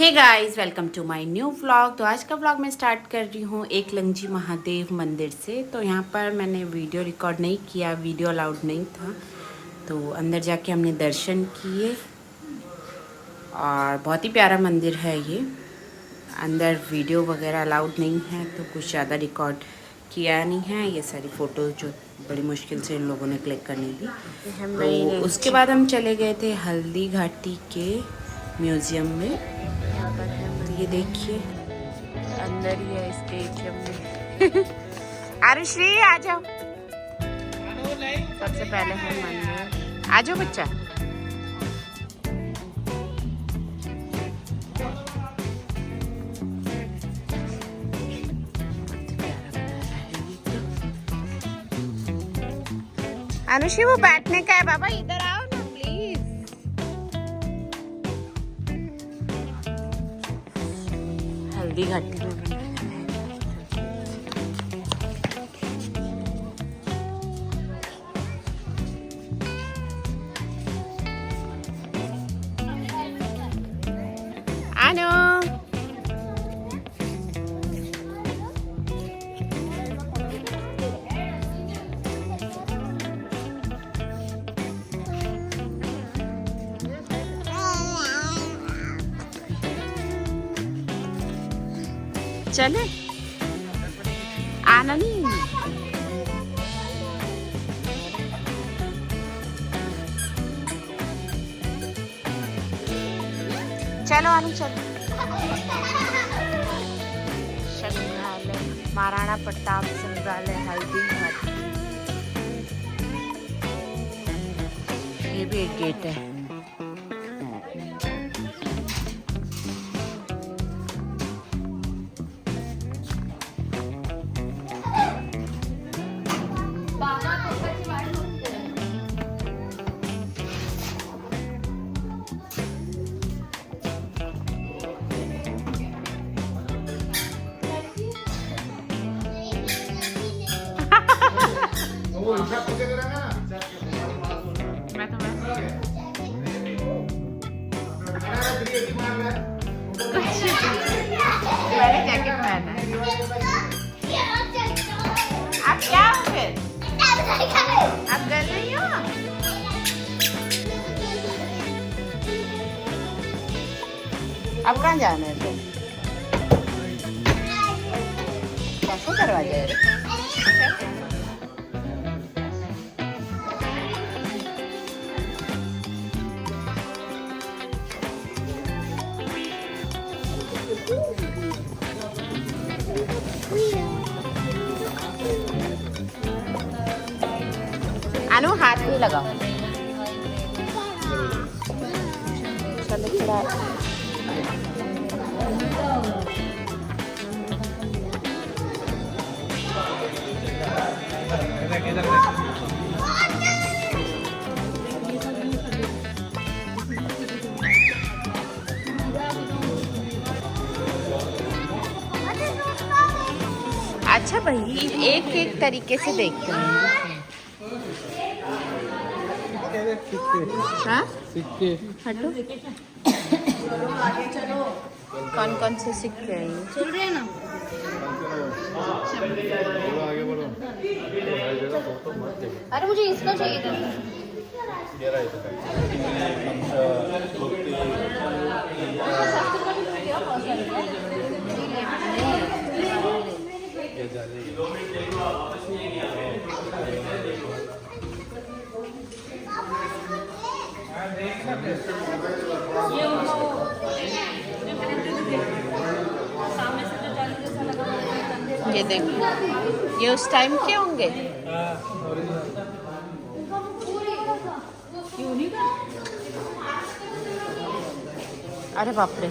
Hey guys, welcome to my new vlog. तो आज का व्लॉग मैं स्टार्ट कर रही हूँ एकलिंगजी महादेव मंदिर से। तो यहाँ पर मैंने वीडियो रिकॉर्ड नहीं किया, वीडियो अलाउड नहीं था। तो अंदर जाके हमने दर्शन किए और बहुत ही प्यारा मंदिर है ये। अंदर वीडियो वगैरह अलाउड नहीं है तो कुछ ज़्यादा रिकॉर्ड किया नहीं है। ये सारी फ़ोटोज़ जो बड़ी मुश्किल से इन लोगों ने क्लिक करनी थी। तो उसके बाद हम चले गए थे हल्दी घाटी के म्यूज़ियम में। तो ये देखिए अंदर ही है स्टेडियम में। आरुश्री आ जाओ। सबसे पहले है मंदिर। आ जाओ बच्चा। अनुश्री वो बैठने का है बाबा, इधर आओ ना प्लीज। हल्दी घाटी में आनो। चले आना नहीं। चलो आनी चलो। संग्रहालय महाराणा प्रताप संग्रहालय हल्दी घाटी, ये भी एक गेट है। मैं तो मैंने जैकेट पहना है। आप क्या हो फिर? आप कर रही हो? अब कहाँ जाना है तुम? कैसे दरवाजा है? अनु हाथ नहीं लगाओ। चलो थोड़ा अच्छा भाई, एक एक तरीके से देखते हैं। हाँ? हटो। कौन कौन से सिक्के हैं ये? चल रहे हैं ना। अरे मुझे इसका चाहिए था। ये देखो, ये उस टाइम के होंगे। अरे बाप रे।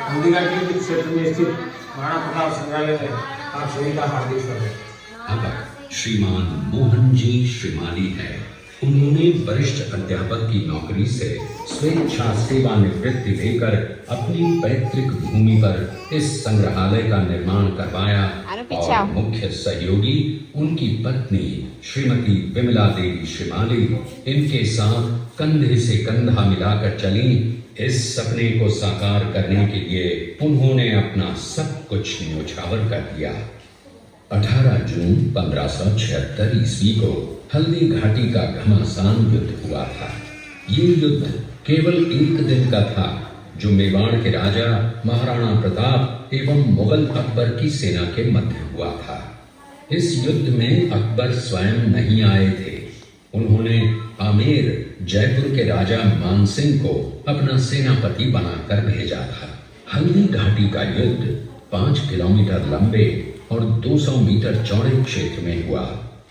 हल्दी घाटी के क्षेत्र में स्थित महाराणा प्रताप संग्रहालय में आप सभी का हार्दिक स्वागत है। अब श्रीमान मोहन जी श्रीमाली है उन्होंने वरिष्ठ अध्यापक की नौकरी से स्वेच्छा सेवानिवृत्ति लेकर अपनी पैतृक भूमि पर इस संग्रहालय का निर्माण करवाया और मुख्य सहयोगी उनकी पत्नी श्रीमती विमला देवी श्रीमाली इनके साथ कंधे से कंधा मिलाकर चली। इस सपने को साकार करने के लिए उन्होंने अपना सब कुछ न्योछावर कर दिया। 18 जून 1576 ईस्वी को हल्दी घाटी का घमासान युद्ध हुआ था। ये युद्ध केवल एक दिन का था, जो मेवाड़ के राजा महाराणा प्रताप एवं मुगल अकबर की सेना के मध्य हुआ था। इस युद्ध में अकबर स्वयं नहीं आए थे। उन्होंने आमेर जयपुर के राजा मानसिंह को अपना सेनापति बनाकर भेजा था। हल्दी घाटी का युद्ध 5 किलोमीटर लंबे और 200 मीटर चौड़े क्षेत्र में हुआ।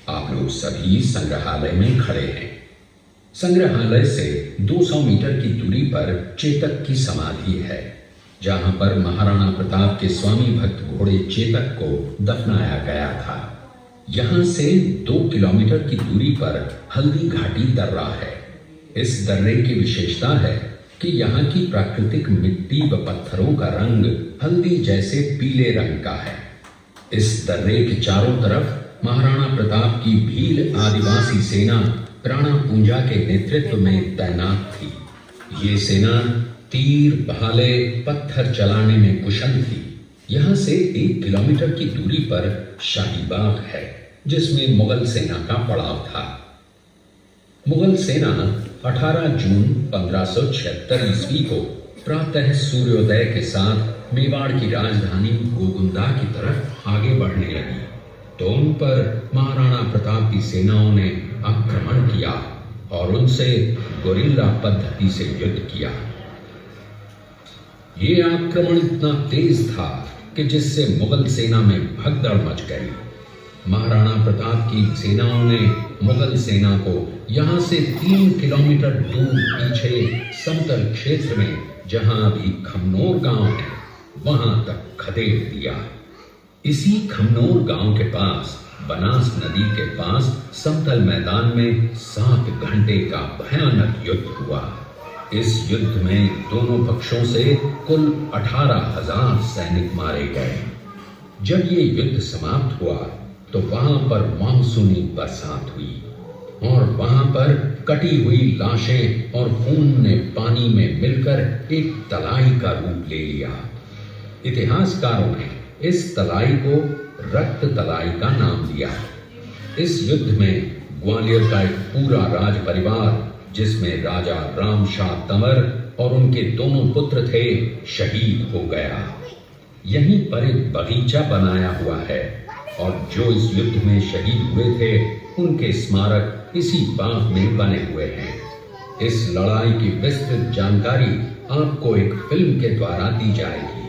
आप लोग सभी संग्रहालय में खड़े हैं। संग्रहालय से 200 मीटर की दूरी पर चेतक की समाधि है, जहां पर महाराणा प्रताप के स्वामी भक्त घोड़े चेतक को दफनाया गया था। यहां से 2 किलोमीटर की दूरी पर हल्दी घाटी दर्रा है। इस दर्रे की विशेषता है कि यहाँ की प्राकृतिक मिट्टी व पत्थरों का रंग हल्दी जैसे पीले रंग का है। इस दर्रे के चारों तरफ महाराणा प्रताप की भील आदिवासी सेना प्राणा पूंजा के नेतृत्व में तैनात थी। ये सेना तीर, भाले, पत्थर चलाने में कुशल थी। यहाँ से 1 किलोमीटर की दूरी पर शाही बाग है, जिसमें मुगल सेना का पड़ाव था। मुगल सेना 18 जून 1576 ईस्वी को प्रातः सूर्योदय के साथ मेवाड़ की राजधानी गोगुंदा की तरफ आगे बढ़ने लगी, तो उन पर महाराणा प्रताप की सेनाओं ने आक्रमण किया और उनसे गोरिल्ला पद्धति से युद्ध किया। ये आक्रमण इतना तेज था कि जिससे मुगल सेना में भगदड़ मच गई। महाराणा प्रताप की सेनाओं ने मुगल सेना को यहां से 3 किलोमीटर दूर पीछे समतल क्षेत्र में, जहां अभी खमनोर गांव है, वहां तक खदेड़ दिया। इसी खमनोर गांव के पास बनास नदी के पास समतल मैदान में 7 घंटे का भयानक युद्ध हुआ। इस युद्ध में दोनों पक्षों से कुल 18,000 सैनिक मारे गए। जब ये युद्ध समाप्त हुआ तो वहां पर मानसूनी बरसात हुई और वहां पर कटी हुई लाशें और खून ने पानी में मिलकर एक तलाई का रूप ले लिया। इतिहासकारों ने इस तलाई को रक्त तलाई का नाम दिया। इस युद्ध में ग्वालियर का एक पूरा राज परिवार, जिसमें राजा रामशाह तंवर और उनके दोनों पुत्र थे, शहीद हो गया। यहीं पर एक बगीचा बनाया हुआ है और जो इस युद्ध में शहीद हुए थे उनके स्मारक इसी बाग में बने हुए हैं। इस लड़ाई की विस्तृत जानकारी आपको एक फिल्म के द्वारा दी जाएगी।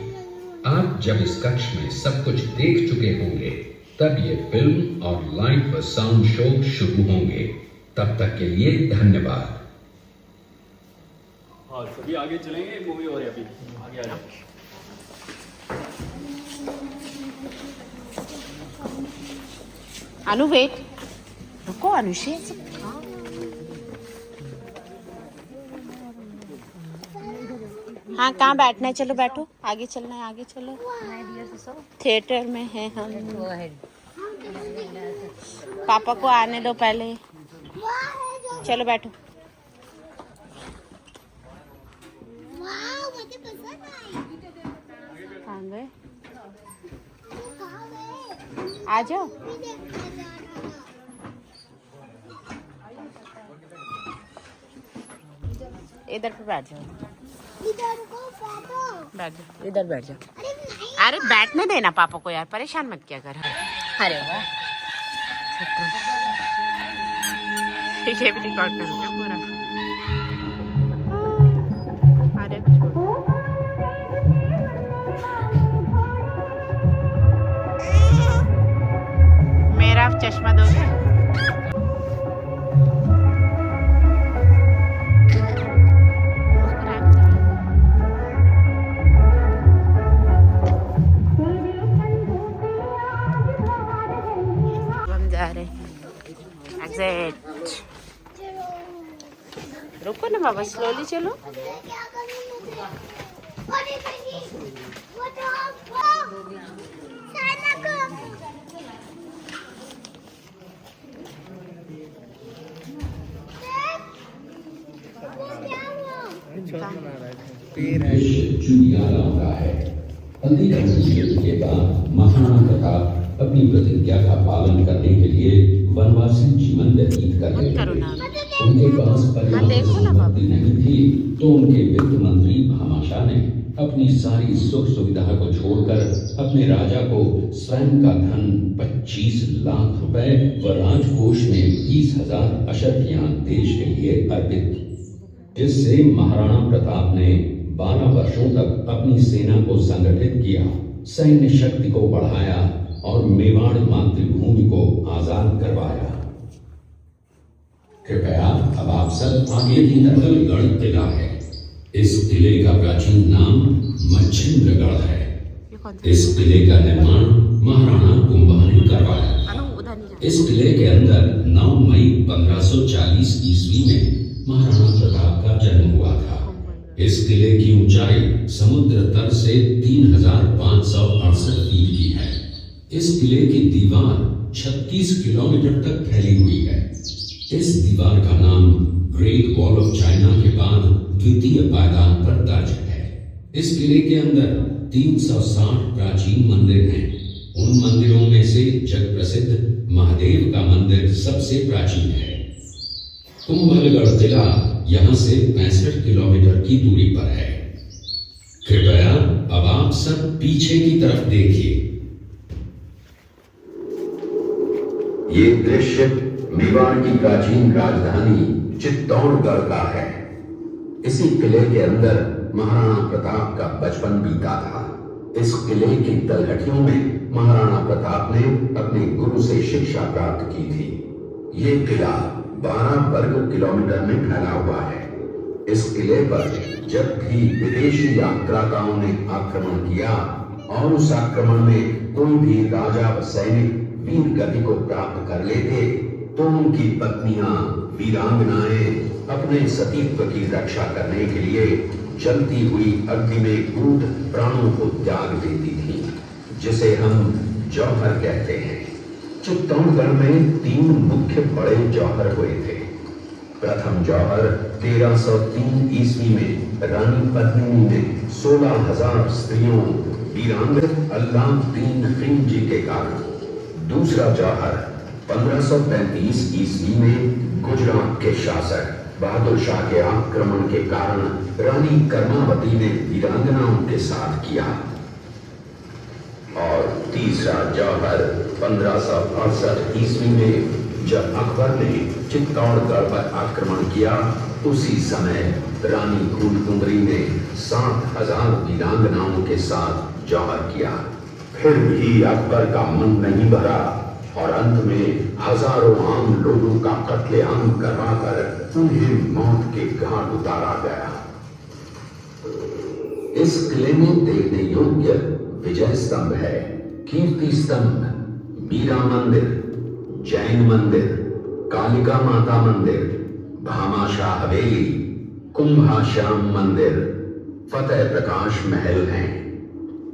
आप जब इस कक्ष में सब कुछ देख चुके होंगे तब ये फिल्म और लाइव व साउंड शो शुरू होंगे। तब तक के लिए धन्यवाद। हाँ, सभी आगे चलेंगे, मूवी हो रही है अभी, आगे आ जाओ। अनु वेट, रुको अनुषे। हाँ, कहाँ बैठना है? चलो बैठो, आगे चलना है, आगे चलो। थिएटर में है हम। पापा को आने दो पहले। चलो बैठो। कहाँ गए? आ जाओ। इधर पे बैठ जाओ, बैठ जाओ, इधर बैठ जाओ। अरे बैठने देना पापा को यार, परेशान मत किया कर। अरे वाह, ये भी रिकॉर्ड कर लिया पूरा। अरे मेरा चश्मा दोगे? हम जा रहे हैं एग्जैक्ट। बाबा स्लोली चलो। चुनियाला है। हल्दी का युद्ध के बाद महाराणा प्रताप अपनी प्रतिज्ञा का पालन करने के लिए वनवासी जीवन व्यतीत कर रहे थे। उनके पास पर्याप्त संपत्ति नहीं थी, तो उनके वित्त मंत्री भामाशाह ने अपनी सारी सुख सुविधा को छोड़कर अपने राजा को स्वयं का धन 25 लाख रुपए व राजकोष में 20,000 अशर्फियां देश के लिए अर्पित, जिससे महाराणा प्रताप ने 12 वर्षों तक अपनी सेना को संगठित किया, सैन्य शक्ति को बढ़ाया और मेवाड़ मातृभूमि को आजाद करवाया। कृपया अब आप सब आगे की तरफ गढ़ किला है। इस किले का प्राचीन नाम मच्छिंद्रगढ़ है। इस किले का निर्माण महाराणा कुंभा ने करवाया। इस किले के अंदर 9 मई 1540 ईस्वी में महाराणा प्रताप का जन्म हुआ था। इस किले की ऊंचाई समुद्र तल से 3568 फीट की है। इस किले की दीवार 36 किलोमीटर तक फैली हुई है। इस दीवार का नाम ग्रेट वॉल ऑफ चाइना के बाद द्वितीय पायदान पर दर्ज है। इस किले के अंदर 360 प्राचीन मंदिर हैं। उन मंदिरों में से जग प्रसिद्ध महादेव का मंदिर सबसे प्राचीन है। कुंभलगढ़ किला यहाँ से 65 किलोमीटर की दूरी पर है। कृपया अब आप सब पीछे की तरफ देखिए। ये दृश्य मेवाड़ की प्राचीन राजधानी चित्तौड़गढ़ का है। इसी किले के अंदर महाराणा प्रताप का बचपन बीता था। इस किले की तलहटियों में महाराणा प्रताप ने अपने गुरु से शिक्षा प्राप्त की थी। ये किला 12 वर्ग किलोमीटर में फैला हुआ है। इस किले पर जब भी विदेशी यात्राकाओं ने आक्रमण किया और उस आक्रमण में कोई भी राजा व सैनिक वीर गति को प्राप्त कर लेते, तो उनकी पत्नियां वीरांगनाएं अपने सतीत्व की रक्षा करने के लिए जलती हुई अग्नि में कूद प्राणों को त्याग देती थी, जिसे हम जौहर कहते हैं। चित्तौड़गढ़ में 3 मुख्य बड़े जौहर हुए थे। प्रथम जौहर 1303 ईस्वी में रानी पद्मिनी ने 16,000 स्त्रियों वीरांगना अल्लाउद्दीन खिलजी के कारण। दूसरा जौहर 1535 ईस्वी में गुजरात के शासक बहादुर शाह के आक्रमण के कारण रानी कर्मावती ने वीरांगनाओं के साथ किया। और तीसरा जौहर 1568 ईस्वी में जब अकबर ने चित्तौड़गढ़ पर आक्रमण किया, उसी समय रानी फूलकुंवरी ने 7,000 वीरांगनाओं के साथ जौहर किया। फिर भी अकबर का मन नहीं भरा और अंत में हजारों आम लोगों का कत्लेआम करवाकर उन्हें मौत के घाट उतारा गया। इस किले में देखने योग्य विजय स्तंभ है, कीर्ति स्तंभ, मीरा मंदिर, जैन मंदिर, कालिका माता मंदिर, भामाशाह हवेली, कुंभाश्याम मंदिर, फतेह प्रकाश महल हैं।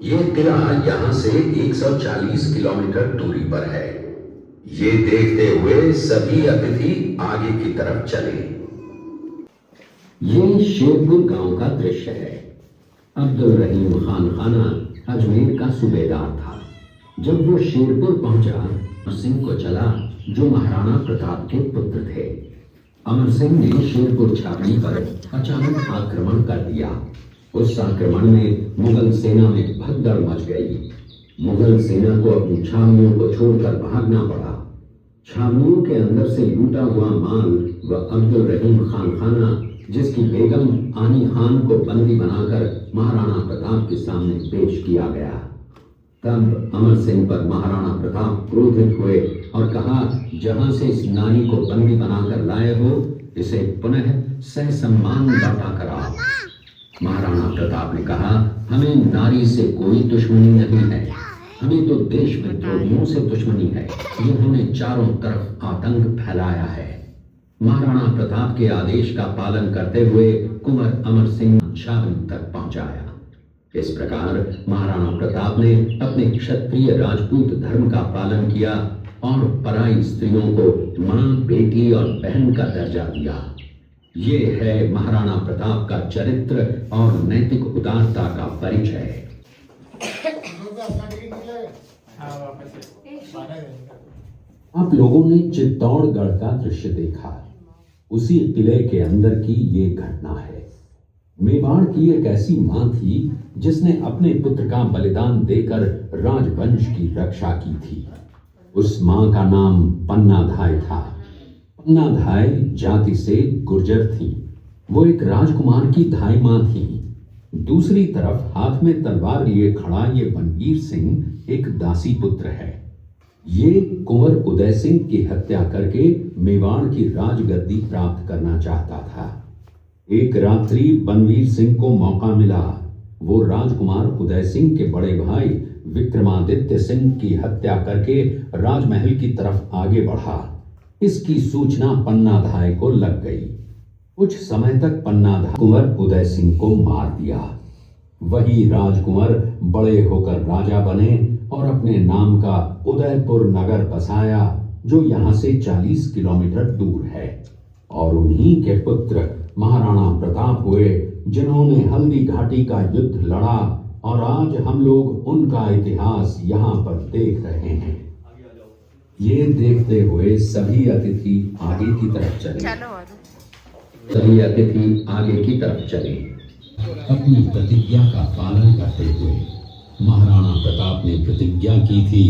ये किला यहाँ से 140 किलोमीटर दूरी पर है। ये देखते हुए सभी अतिथि आगे की तरफ चले। ये शेरपुर गांव का दृश्य है। अब्दुल रहीम खान खाना अजमेर का सूबेदार था। जब वो शेरपुर पहुंचा, अमर सिंह को चला, जो महाराणा प्रताप के पुत्र थे। अमर सिंह ने शेरपुर छावनी पर अचानक आक्रमण कर दिया। उस आक्रमण में मुगल सेना में भगदड़ मच गई। मुगल सेना को अपनी छावनियों को छोड़कर भागना पड़ा। छावनियों के अंदर से लूटा हुआ माल व अब्दुल रहीम खान खाना, जिसकी बेगम आनी खान को बंदी बनाकर महाराणा प्रताप के सामने पेश किया गया। तब अमर सिंह पर महाराणा प्रताप क्रोधित हुए और कहा, जहां से इस नारी को बंदी बनाकर लाए हो, इसे पुनः ससम्मान लौटा कर आओ। महाराणा प्रताप ने कहा, हमें नारी से कोई दुश्मनी नहीं है, हमें तो देश में द्रोहियों से दुश्मनी है, जिन्होंने चारों तरफ आतंक फैलाया है। महाराणा प्रताप के आदेश का पालन करते हुए कुंवर अमर सिंह शाहन तक पहुंचाया। इस प्रकार महाराणा प्रताप ने अपने क्षत्रिय राजपूत धर्म का पालन किया और पराई स्त्रियों को मां, बेटी और बहन का दर्जा दिया। ये है महाराणा प्रताप का चरित्र और नैतिक उदारता का परिचय। आप लोगों ने चित्तौड़गढ़ का दृश्य देखा। उसी किले के अंदर की ये घटना है। मेवाड़ की एक ऐसी मां थी जिसने अपने पुत्र का बलिदान देकर राजवंश की रक्षा की थी। उस मां का नाम पन्नाधाय था। पन्नाधाय जाति से गुर्जर थी। वो एक राजकुमार की धाई मां थी। दूसरी तरफ हाथ में तलवार लिए खड़ा ये बनवीर सिंह एक दासी पुत्र है। ये कुंवर उदय सिंह की हत्या करके मेवाड़ की राजगद्दी प्राप्त करना चाहता था। एक रात्रि बनवीर सिंह को मौका मिला। वो राजकुमार उदय सिंह के बड़े भाई विक्रमादित्य सिंह की हत्या करके राजमहल की तरफ आगे बढ़ा। इसकी सूचना पन्नाधाय को लग गई। कुछ समय तक पन्नाधाय कुंवर उदय सिंह को मार दिया। वही राजकुंवर बड़े होकर राजा बने और अपने नाम का उदयपुर नगर बसाया, जो यहाँ से 40 किलोमीटर दूर है। और उन्हीं के पुत्र महाराणा प्रताप हुए, जिन्होंने हल्दी घाटी का युद्ध लड़ा और आज हम लोग उनका इतिहास यहाँ पर देख रहे हैं। ये देखते हुए सभी अतिथि आगे की तरफ चले। सभी अतिथि आगे की तरफ चले। अपनी प्रतिज्ञा का पालन करते हुए महाराणा प्रताप ने प्रतिज्ञा की थी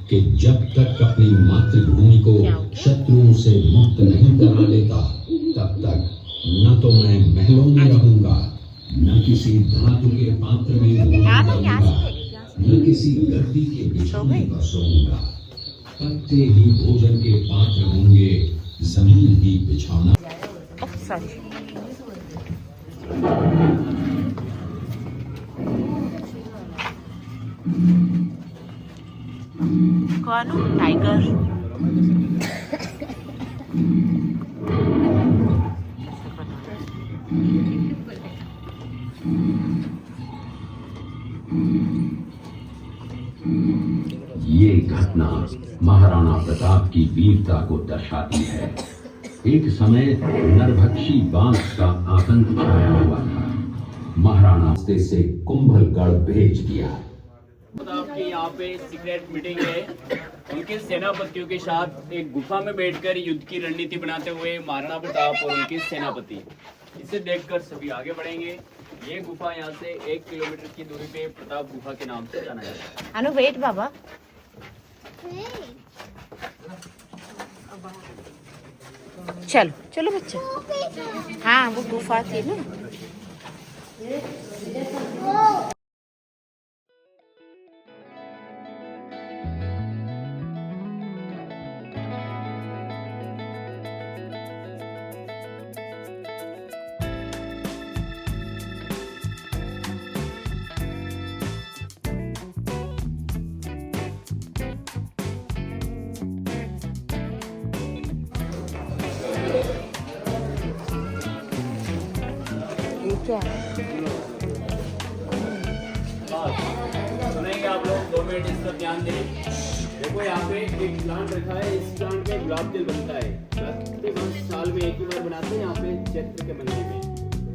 कि जब तक अपनी मातृभूमि को शत्रुओं से मुक्त नहीं करा लेता, तब तक न तो मैं महलों में रहूंगा, न किसी धातु के पात्र में भोजन करूंगा, न किसी गद्दी के बिछौने पर सोऊंगा। पत्ते ही भोजन के पात्र होंगे, जमीन ही बिछौना। कौन टाइगर? ये घटना महाराणा प्रताप की वीरता को दर्शाती है। एक समय नरभक्षी बांस का आतंक छाया हुआ था। महाराणा से कुंभलगढ़ भेज दिया। प्रताप की यहाँ पे सीक्रेट मीटिंग है। उनके सेनापतियों के साथ एक गुफा में बैठकर युद्ध की रणनीति बनाते हुए महाराणा प्रताप और उनके सेनापति। इसे देखकर सभी आगे बढ़ेंगे। ये गुफा यहाँ से 1 किलोमीटर की दूरी पे प्रताप गुफा के नाम से जाना जाता है। अनु वेट बाबा। चलो चलो बच्चे। हाँ वो गुफा थी ना। क्या है? सुनेंगे आप लोग 2 मिनट इस पर ध्यान दें। देखो यहाँ पे एक प्लांट रखा है। इस प्लांट का गुलाब जल बनता है। साल में एक ही बार बनाते हैं यहाँ पे चैत्र के महीने में।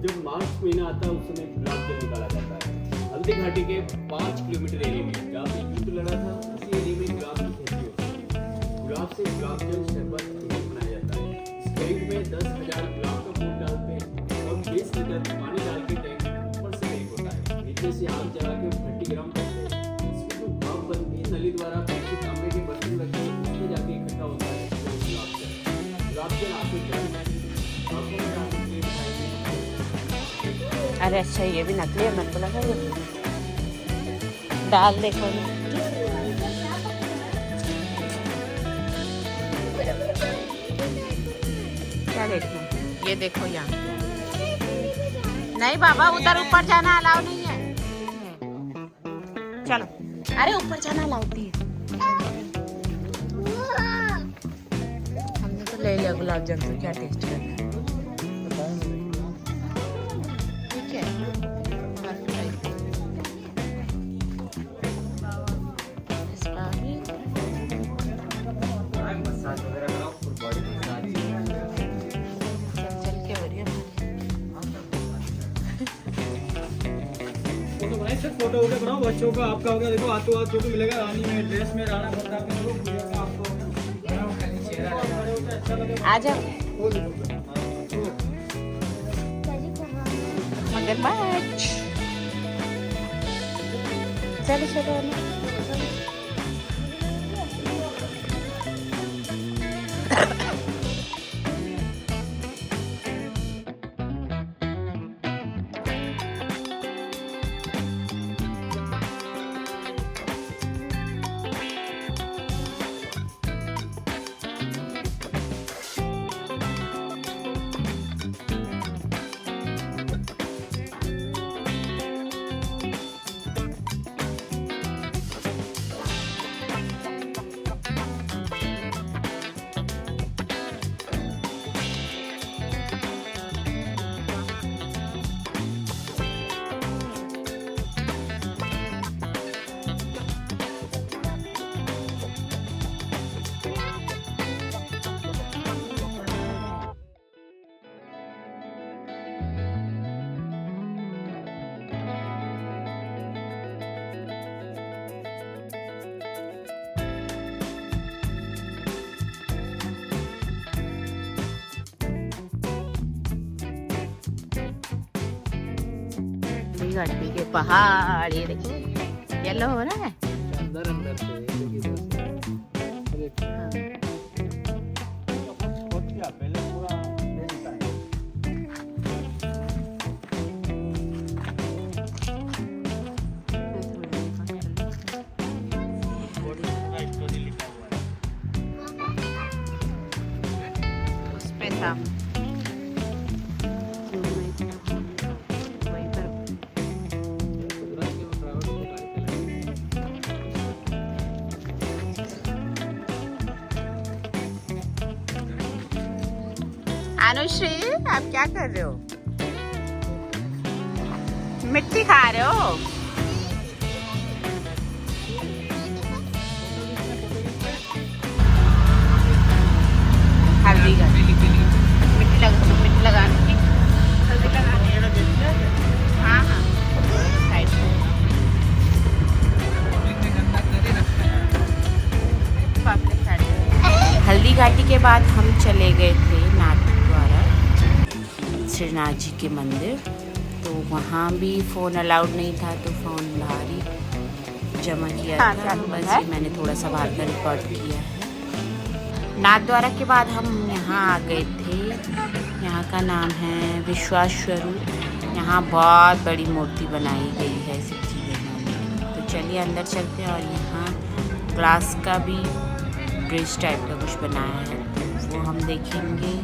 जब मार्च महीना आता है उस समय गुलाब जल निकाला जाता है। हल्दी घाटी के 5 किलोमीटर एरिया में जहाँ पे युद्ध लड़ा था, उसी एरिया में गुलाब की खेती होती है। गुलाब से गुलाब जल शरबत बनाया जाता है। इस टैंक में 10,000 गुलाब का फूल डालते हैं और 20 लीटर पानी डाल के टैंक ऊपर से एक होता है। नीचे से आग जला के भट्टी गरम करते हैं। इसमें जो भाप बनती है नली द्वारा पैसे तांबे के बर्तन रखते हैं, उसमें जाके इकट्ठा होता है गुलाब जल। गुलाब जल आपको अरे अच्छा ये भी नकली है, मेरे को लगा ये डाल देखो ना। क्या देखना? ये देखो यहाँ। नहीं बाबा उधर ऊपर जाना अलाउ नहीं है। चलो अरे ऊपर जाना अलाउ नहीं है। हमने तो ले लिया बताओ गुलाब जामुन से क्या टेस्ट करना है। ठीक है, इसका भी चल के बढ़िया। फोटो बनाए सर, फोटो वोटो बनाओ बच्चों का, आपका हो गया। देखो हाथों हाथ फोटो मिलेगा, रानी में ड्रेस में राणा प्रताप में लोग पूजा का आपको आ जाओ मगरमच्छ। चलो चलो घाटी के पहाड़, ये देखिए येलो हो रहा है। अंदर अंदर से पहले पूरा उस पे था अनुश्री, आप क्या कर रहे हो? मिट्टी खा रहे हो? हल्दी का मिट्टी लगाने की, हल्दी लगाने। हाँ हाँ साइड में। हल्दी घाटी के बाद हम चले गए थे श्रीनाथ जी के मंदिर। तो वहाँ भी फ़ोन अलाउड नहीं था, तो फ़ोन बाहर ही जमा किया था। बस ये मैंने थोड़ा सा बाहर का रिकॉर्ड किया है। नाथद्वारा के बाद हम यहाँ आ गए थे। यहाँ का नाम है विश्वास स्वरूप। यहाँ बहुत बड़ी मूर्ति बनाई गई है शिव जी के। तो चलिए अंदर चलते हैं। और यहाँ ग्लास का भी ब्रिज टाइप का कुछ बनाया है, तो वो हम देखेंगे।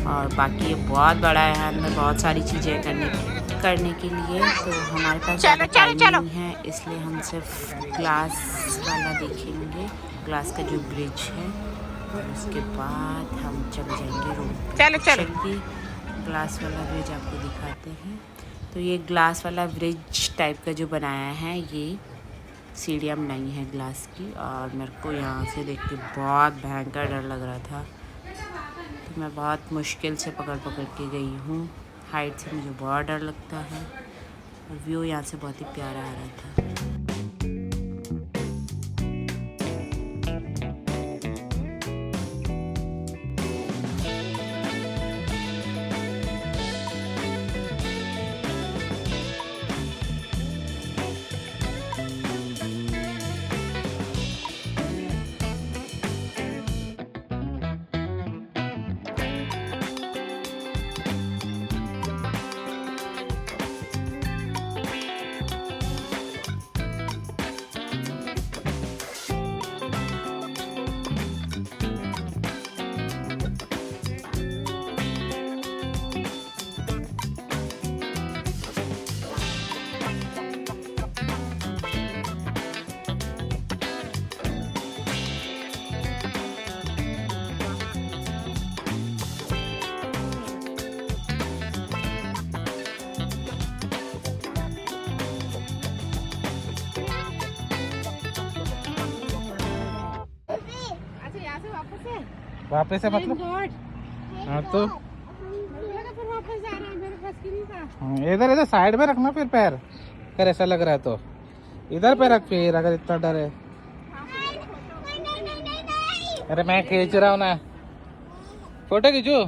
और बाकी ये बहुत बड़ा है, अंदर बहुत सारी चीज़ें करने के लिए। तो हमारे पास ज़्यादा टाइम नहीं है, इसलिए हम सिर्फ ग्लास वाला देखेंगे, ग्लास का जो ब्रिज है। और उसके बाद हम चले जाएंगे रूम। चलिए ग्लास वाला ब्रिज आपको दिखाते हैं। तो ये ग्लास वाला ब्रिज टाइप का जो बनाया है, ये सीढ़ियाँ बनाई हैं ग्लास की। और मेरे को यहाँ से देख के बहुत भयंकर डर लग रहा था, तो मैं बहुत मुश्किल से पकड़ के गई हूँ। हाइट से मुझे बहुत डर लगता है। और व्यू यहाँ से बहुत ही प्यारा आ रहा था। वापस है मतलब हाँ तो इधर इधर साइड में रखना फिर पैर, अगर ऐसा लग रहा है तो इधर पे रख फिर, अगर इतना डर है। अरे मैं खींच रहा हूँ ना, फोटो खींचू।